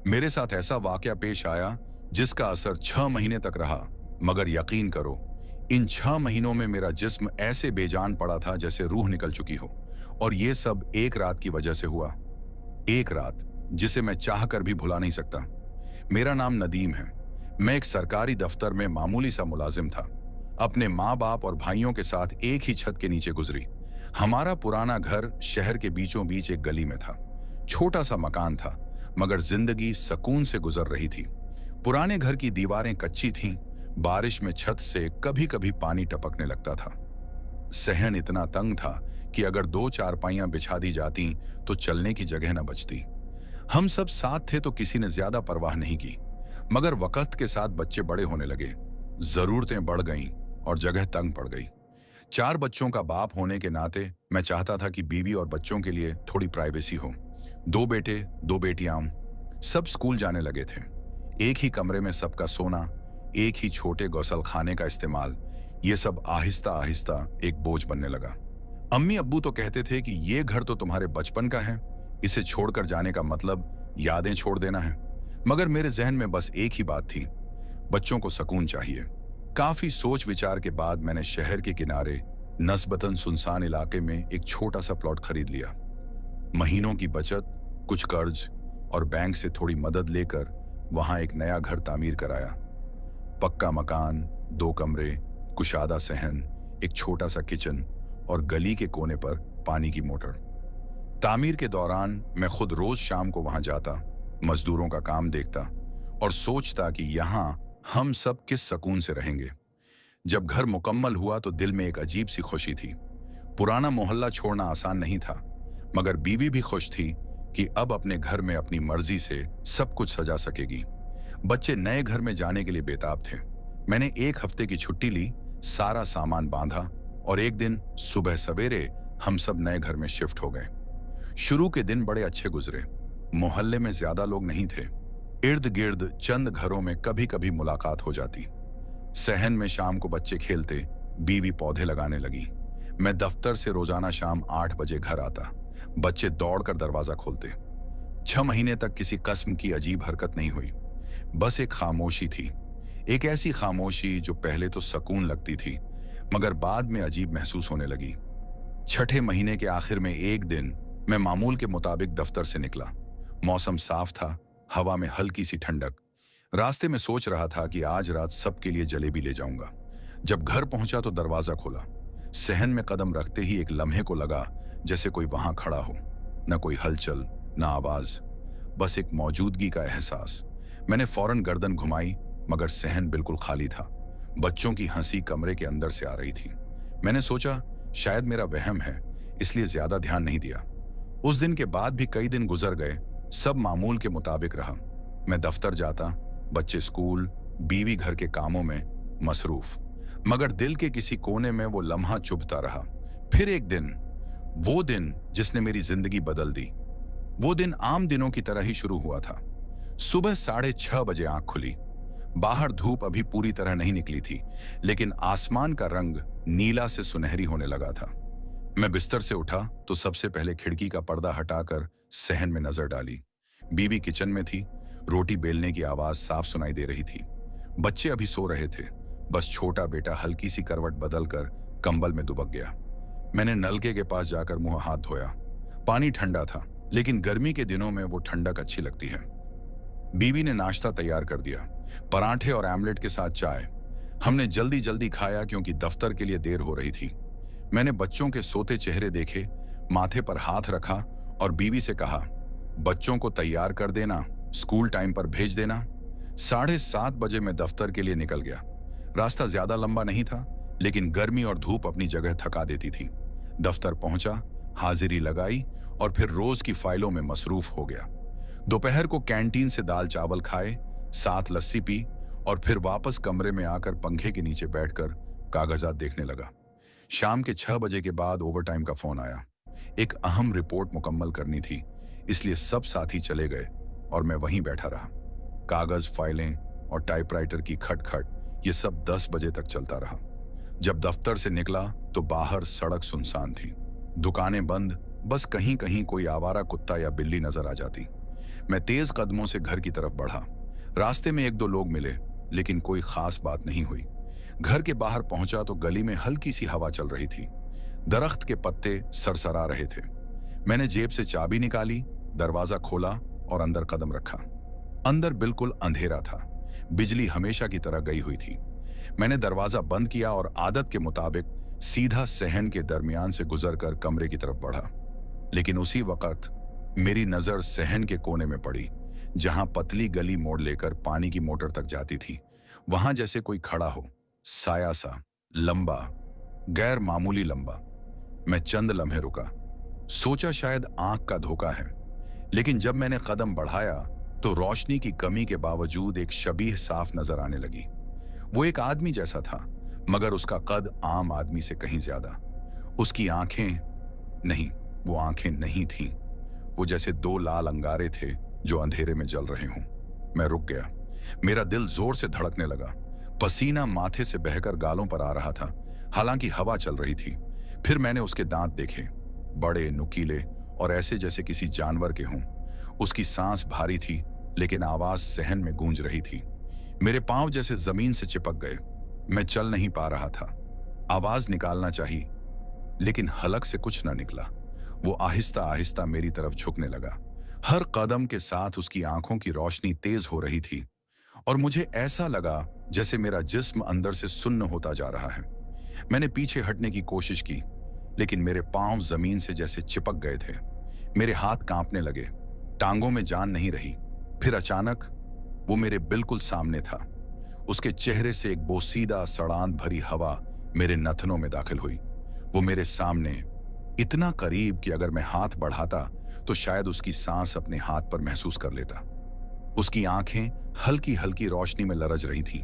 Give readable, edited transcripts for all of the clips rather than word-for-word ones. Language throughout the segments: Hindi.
मेरे साथ ऐसा वाकया पेश आया जिसका असर 6 महीने तक रहा। मगर यकीन करो, इन 6 महीनों में मेरा जिस्म ऐसे बेजान पड़ा था जैसे रूह निकल चुकी हो। और ये सब एक रात की वजह से हुआ। एक रात जिसे मैं चाहकर भी भुला नहीं सकता। मेरा नाम नदीम है। मैं एक सरकारी दफ्तर में मामूली सा मुलाजिम था। अपने माँ बाप और भाइयों के साथ एक ही छत के नीचे गुजरी। हमारा पुराना घर शहर के बीचों बीच एक गली में था। छोटा सा मकान था, मगर जिंदगी सुकून से गुजर रही थी। पुराने घर की दीवारें कच्ची थीं। बारिश में छत से कभी कभी पानी टपकने लगता था। सहन इतना तंग था कि अगर 2 चारपाइयां बिछा दी जाती तो चलने की जगह न बचती। हम सब साथ थे तो किसी ने ज्यादा परवाह नहीं की। मगर वक्त के साथ बच्चे बड़े होने लगे, जरूरतें बढ़ गईं और जगह तंग पड़ गई। 4 बच्चों का बाप होने के नाते मैं चाहता था कि बीवी और बच्चों के लिए थोड़ी प्राइवेसी हो। 2 बेटे 2 बेटियां, सब स्कूल जाने लगे थे। एक ही कमरे में सबका सोना, एक ही छोटे गौसल खाने का इस्तेमाल, ये सब आहिस्ता आहिस्ता एक बोझ बनने लगा। अम्मी अब्बू तो कहते थे कि ये घर तो तुम्हारे बचपन का है, इसे छोड़कर जाने का मतलब यादें छोड़ देना है। मगर मेरे जहन में बस एक ही बात थी, बच्चों को सुकून चाहिए। काफी सोच विचार के बाद मैंने शहर के किनारे नस्बतन सुनसान इलाके में एक छोटा सा प्लॉट खरीद लिया। महीनों की बचत, कुछ कर्ज और बैंक से थोड़ी मदद लेकर वहां एक नया घर तामीर कराया। पक्का मकान, 2 कमरे, कुशादा सहन, एक छोटा सा किचन और गली के कोने पर पानी की मोटर। तामीर के दौरान मैं खुद रोज शाम को वहां जाता, मजदूरों का काम देखता और सोचता कि यहां हम सब किस सुकून से रहेंगे। जब घर मुकम्मल हुआ तो दिल में एक अजीब सी खुशी थी। पुराना मोहल्ला छोड़ना आसान नहीं था, मगर बीवी भी खुश थी कि अब अपने घर में अपनी मर्जी से सब कुछ सजा सकेगी। बच्चे नए घर में जाने के लिए बेताब थे। मैंने 1 हफ्ते की छुट्टी ली, सारा सामान बांधा और एक दिन सुबह सवेरे हम सब नए घर में शिफ्ट हो गए। शुरू के दिन बड़े अच्छे गुजरे। मोहल्ले में ज्यादा लोग नहीं थे। इर्द गिर्द चंद घरों में कभी कभी मुलाकात हो जाती। सहन में शाम को बच्चे खेलते, बीवी पौधे लगाने लगी। मैं दफ्तर से रोजाना शाम 8 बजे घर आता। बच्चे दौड़कर दरवाजा खोलते। 6 महीने तक किसी कस्म की अजीब हरकत नहीं हुई। बस एक खामोशी थी। एक ऐसी खामोशी जो पहले तो सुकून लगती थी, मगर बाद में अजीब महसूस होने लगी। छठे महीने के आखिर में एक दिन मैं मामूल के मुताबिक दफ्तर से निकला। मौसम साफ था, हवा में हल्की सी ठंडक। रास्ते में सोच रहा था कि आज रात सबके लिए जलेबी ले जाऊंगा। जब घर पहुंचा तो दरवाजा खोला। सहन में कदम रखते ही एक लम्हे को लगा जैसे कोई वहां खड़ा हो। न कोई हलचल, न आवाज, बस एक मौजूदगी का एहसास। मैंने फौरन गर्दन घुमाई, मगर सहन बिल्कुल खाली था। बच्चों की हंसी कमरे के अंदर से आ रही थी। मैंने सोचा शायद मेरा वहम है, इसलिए ज्यादा ध्यान नहीं दिया। उस दिन के बाद भी कई दिन गुजर गए, सब मामूल के मुताबिक रहा। मैं दफ्तर जाता, बच्चे स्कूल, बीवी घर के कामों में मसरूफ, मगर दिल के किसी कोने में वो लम्हा चुभता रहा। फिर एक दिन, वो दिन जिसने मेरी जिंदगी बदल दी। वो दिन आम दिनों की तरह ही शुरू हुआ था। सुबह 6:30 बजे आंख खुली। बाहर धूप अभी पूरी तरह नहीं निकली थी, लेकिन आसमान का रंग नीला से सुनहरी होने लगा था। मैं बिस्तर से उठा तो सबसे पहले खिड़की का पर्दा हटाकर सहन में नजर डाली। बीवी किचन में थी, रोटी बेलने की आवाज साफ सुनाई दे रही थी। बच्चे अभी सो रहे थे, बस छोटा बेटा हल्की सी करवट बदलकर कंबल में दुबक गया। मैंने नलके के पास जाकर मुंह हाथ धोया। पानी ठंडा था, लेकिन गर्मी के दिनों में वो ठंडक अच्छी लगती है। बीवी ने नाश्ता तैयार कर दिया, पराठे और आमलेट के साथ चाय। हमने जल्दी जल्दी खाया क्योंकि दफ्तर के लिए देर हो रही थी। मैंने बच्चों के सोते चेहरे देखे, माथे पर हाथ रखा और बीवी से कहा, बच्चों को तैयार कर देना, स्कूल टाइम पर भेज देना। 7:30 बजे मैं दफ्तर के लिए निकल गया। रास्ता ज्यादा लंबा नहीं था, लेकिन गर्मी और धूप अपनी जगह थका देती थी। दफ्तर पहुंचा, हाजिरी लगाई और फिर रोज की फाइलों में मसरूफ हो गया। दोपहर को कैंटीन से दाल चावल खाए, साथ लस्सी पी और फिर वापस कमरे में आकर पंखे के नीचे बैठकर कागजात देखने लगा। शाम के 6 बजे के बाद ओवरटाइम का फोन आया। एक अहम रिपोर्ट मुकम्मल करनी थी, इसलिए सब साथी चले गए और मैं वहीं बैठा रहा। कागज, फाइलें और टाइपराइटर की खटखट, ये सब 10 बजे तक चलता रहा। जब दफ्तर से निकला तो बाहर सड़क सुनसान थी, दुकानें बंद, बस कहीं कहीं कोई आवारा कुत्ता या बिल्ली नजर आ जाती। मैं तेज कदमों से घर की तरफ बढ़ा। रास्ते में एक दो लोग मिले, लेकिन कोई खास बात नहीं हुई। घर के बाहर पहुंचा तो गली में हल्की सी हवा चल रही थी। दरख्त के पत्ते सरसरा रहे थे। मैंने जेब से चाबी निकाली, दरवाजा खोला और अंदर कदम रखा। अंदर बिल्कुल अंधेरा था। बिजली हमेशा की तरह गई हुई थी। मैंने दरवाजा बंद किया और आदत के मुताबिक सीधा सहन के दरमियान से गुजरकर कमरे की तरफ बढ़ा। लेकिन उसी वक्त मेरी नजर सहन के कोने में पड़ी, जहां पतली गली मोड़ लेकर पानी की मोटर तक जाती थी। वहां जैसे कोई खड़ा हो, साया सा, लंबा, गैर मामूली लंबा। मैं चंद लम्हे रुका, सोचा शायद आंख का धोखा है। लेकिन जब मैंने कदम बढ़ाया तो रोशनी की कमी के बावजूद एक शबीह साफ नजर आने लगी। वो एक आदमी जैसा था, मगर उसका कद आम आदमी से कहीं ज्यादा। उसकी आंखें नहीं, वो आंखें नहीं थीं। वो जैसे दो लाल अंगारे थे जो अंधेरे में जल रहे हों। मैं रुक गया। मेरा दिल जोर से धड़कने लगा। पसीना माथे से बहकर गालों पर आ रहा था, हालांकि हवा चल रही थी। फिर मैंने उसके दांत देखे, बड़े, नुकीले और ऐसे जैसे किसी जानवर के हों। उसकी सांस भारी थी, लेकिन आवाज सहन में गूंज रही थी। मेरे पांव जैसे जमीन से चिपक गए। मैं चल नहीं पा रहा था। आवाज निकालना चाहिए, लेकिन हलक से कुछ न निकला। वो आहिस्ता आहिस्ता मेरी तरफ झुकने लगा। हर कदम के साथ उसकी आंखों की रोशनी तेज हो रही थी और मुझे ऐसा लगा जैसे मेरा जिस्म अंदर से सुन्न होता जा रहा है। मैंने पीछे हटने की कोशिश की, लेकिन मेरे पांव जमीन से जैसे चिपक गए थे। मेरे हाथ कांपने लगे, टांगों में जान नहीं रही। फिर अचानक वो मेरे बिल्कुल सामने था। उसके चेहरे से एक बोसीदा सड़ांत भरी हवा मेरे नथनों में दाखिल हुई। वो मेरे सामने, इतना करीब कि अगर मैं हाथ बढ़ाता तो शायद उसकी सांस अपने हाथ पर महसूस कर लेता। उसकी आंखें हल्की हल्की रोशनी में लरज रही थीं,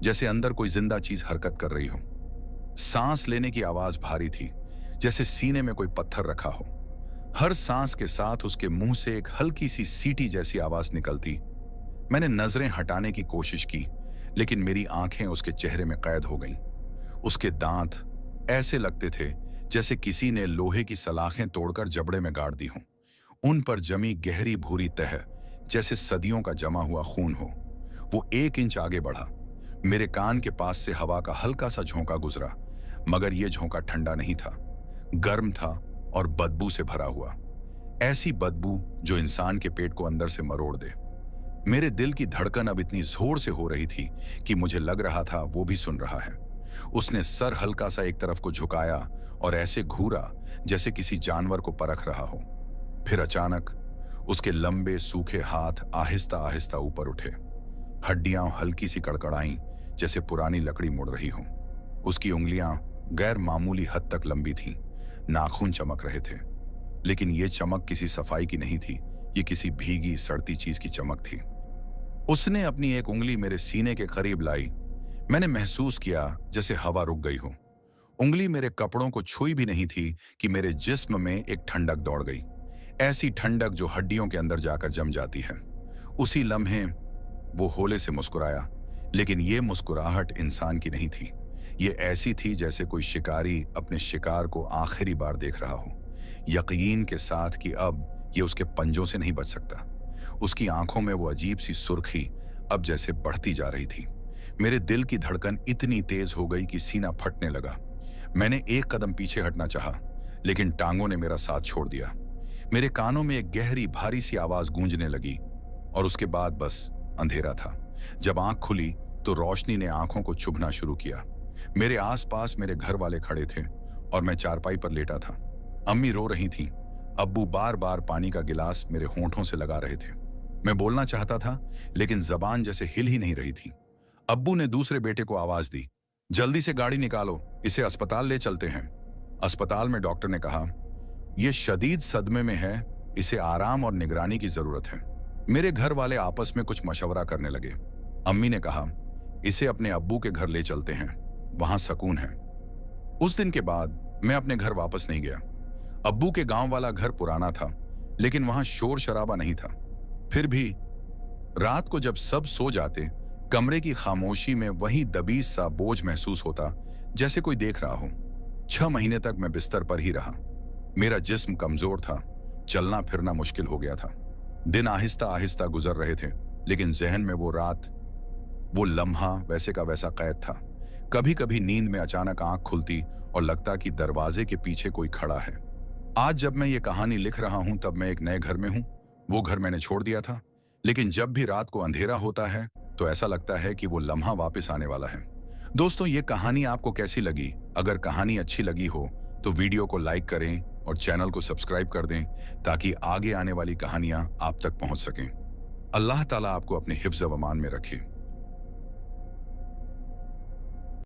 जैसे अंदर कोई जिंदा चीज हरकत कर रही हो। सांस लेने की आवाज भारी थी, जैसे सीने में कोई पत्थर रखा हो। हर सांस के साथ उसके मुंह से एक हल्की सी सीटी जैसी आवाज निकलती। मैंने नजरें हटाने की कोशिश की, लेकिन मेरी आंखें उसके चेहरे में कैद हो गईं। उसके दांत ऐसे लगते थे जैसे किसी ने लोहे की सलाखें तोड़कर जबड़े में गाड़ दी हों। उन पर जमी गहरी भूरी तह जैसे सदियों का जमा हुआ खून हो। वो 1 इंच आगे बढ़ा। मेरे कान के पास से हवा का हल्का सा झोंका गुजरा, मगर यह झोंका ठंडा नहीं था, गर्म था और बदबू से भरा हुआ। ऐसी बदबू जो इंसान के पेट को अंदर से मरोड़ दे। मेरे दिल की धड़कन अब इतनी जोर से हो रही थी कि मुझे लग रहा था वो भी सुन रहा है। उसने सर हल्का सा एक तरफ को झुकाया और ऐसे घूरा जैसे किसी जानवर को परख रहा हो। फिर अचानक उसके लंबे सूखे हाथ आहिस्ता आहिस्ता ऊपर उठे। हड्डियां हल्की सी कड़कड़ाईं जैसे पुरानी लकड़ी मुड़ रही हो। उसकी उंगलियां गैर मामूली हद तक लंबी थीं, नाखून चमक रहे थे। लेकिन यह चमक किसी सफाई की नहीं थी, ये किसी भीगी सड़ती चीज की चमक थी। उसने अपनी एक उंगली मेरे सीने के करीब लाई। मैंने महसूस किया जैसे हवा रुक गई हो। उंगली मेरे कपड़ों को छुई भी नहीं थी कि मेरे जिस्म में एक ठंडक दौड़ गई, ऐसी ठंडक जो हड्डियों के अंदर जाकर जम जाती है। उसी लम्हे वो होले से मुस्कुराया, लेकिन ये मुस्कुराहट इंसान की नहीं थी। ये ऐसी थी जैसे कोई शिकारी अपने शिकार को आखिरी बार देख रहा हो, यकीन के साथ कि अब ये उसके पंजों से नहीं बच सकता। उसकी आंखों में वो अजीब सी सुर्खी अब जैसे बढ़ती जा रही थी। मेरे दिल की धड़कन इतनी तेज हो गई कि सीना फटने लगा। मैंने एक कदम पीछे हटना चाहा, लेकिन टांगों ने मेरा साथ छोड़ दिया। मेरे कानों में एक गहरी भारी सी आवाज गूंजने लगी और उसके बाद बस अंधेरा था। जब आंख खुली तो रोशनी ने आंखों को चुभना शुरू किया। मेरे आसपास मेरे घर वाले खड़े थे और मैं चारपाई पर लेटा था। अम्मी रो रही थीं। अब्बू बार बार पानी का गिलास मेरे होंठों से लगा रहे थे। मैं बोलना चाहता था, लेकिन जबान जैसे हिल ही नहीं रही थी। अब्बू ने दूसरे बेटे को आवाज दी, जल्दी से गाड़ी निकालो, इसे अस्पताल ले चलते हैं। अस्पताल में डॉक्टर ने कहा, यह शदीद सदमे में है, इसे आराम और निगरानी की जरूरत है। मेरे घर वाले आपस में कुछ मशवरा करने लगे। अम्मी ने कहा, इसे अपने अब्बू के घर ले चलते हैं, वहां सुकून है। उस दिन के बाद मैं अपने घर वापस नहीं गया। अब्बू के गांव वाला घर पुराना था, लेकिन वहां शोर शराबा नहीं था। फिर भी रात को जब सब सो जाते, कमरे की खामोशी में वही दबीज सा बोझ महसूस होता, जैसे कोई देख रहा हो। 6 महीने तक मैं बिस्तर पर ही रहा। मेरा जिस्म कमजोर था, चलना फिरना मुश्किल हो गया था। दिन आहिस्ता आहिस्ता गुजर रहे थे, लेकिन जहन में वो रात, वो लम्हा वैसे का वैसा कैद था। कभी कभी नींद में अचानक आंख खुलती और लगता कि दरवाजे के पीछे कोई खड़ा है। आज जब मैं ये कहानी लिख रहा हूं तब मैं एक नए घर में हूं। वो घर मैंने छोड़ दिया था, लेकिन जब भी रात को अंधेरा होता है तो ऐसा लगता है कि वो लम्हा वापस आने वाला है। दोस्तों, ये कहानी आपको कैसी लगी? अगर कहानी अच्छी लगी हो तो वीडियो को लाइक करें और चैनल को सब्सक्राइब कर दें ताकि आगे आने वाली कहानियां आप तक पहुंच सकें। अल्लाह ताला आपको अपने हिफ्ज़ व अमान में रखे।